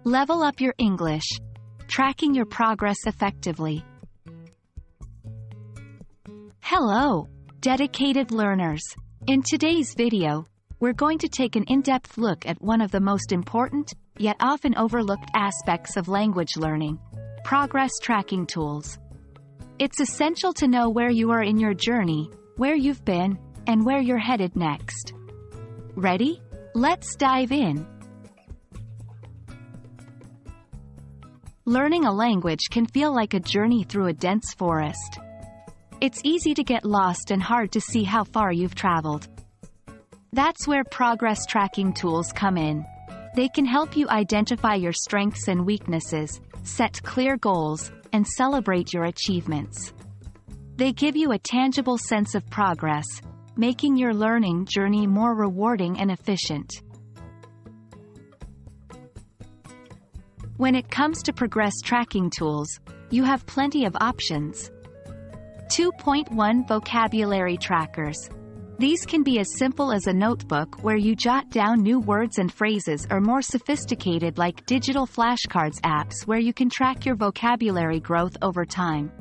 Level up your English. Tracking your progress effectively. Hello, dedicated learners. In today's video, we're going to take an in-depth look at one of the most important, yet often overlooked aspects of language learning: progress tracking tools. It's essential to know where you are in your journey, where you've been, and where you're headed next. Ready? Let's dive in. Learning a language can feel like a journey through a dense forest. It's easy to get lost and hard to see how far you've traveled. That's where progress tracking tools come in. They can help you identify your strengths and weaknesses, set clear goals, and celebrate your achievements. They give you a tangible sense of progress, making your learning journey more rewarding and efficient. When it comes to progress tracking tools, you have plenty of options. 2.1 Vocabulary Trackers. These can be as simple as a notebook where you jot down new words and phrases, or more sophisticated like digital flashcards apps where you can track your vocabulary growth over time.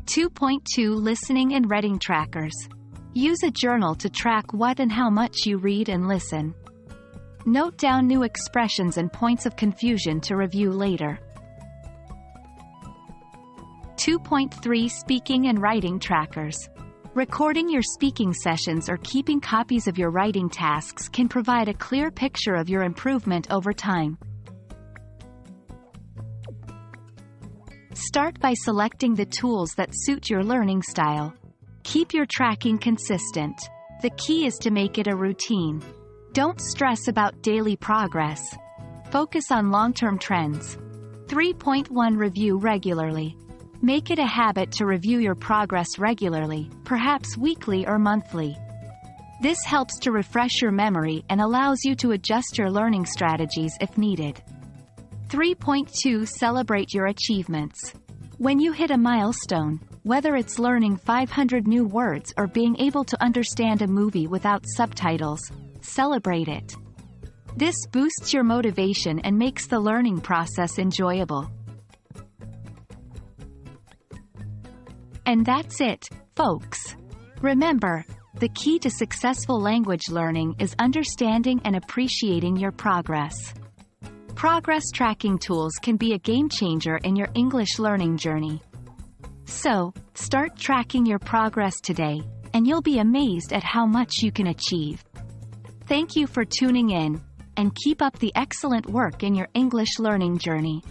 2.2 Listening and Reading Trackers. Use a journal to track what and how much you read and listen. Note down new expressions and points of confusion to review later. 2.3 Speaking and Writing Trackers. Recording your speaking sessions or keeping copies of your writing tasks can provide a clear picture of your improvement over time. Start by selecting the tools that suit your learning style. Keep your tracking consistent. The key is to make it a routine. Don't stress about daily progress. Focus on long-term trends. 3.1 Review regularly. Make it a habit to review your progress regularly, perhaps weekly or monthly. This helps to refresh your memory and allows you to adjust your learning strategies if needed. 3.2 Celebrate your achievements. When you hit a milestone, whether it's learning 500 new words or being able to understand a movie without subtitles, celebrate it. This boosts your motivation and makes the learning process enjoyable. And that's it, folks. Remember, the key to successful language learning is understanding and appreciating your progress. Progress tracking tools can be a game changer in your English learning journey. So, start tracking your progress today, and you'll be amazed at how much you can achieve. Thank you for tuning in, and keep up the excellent work in your English learning journey.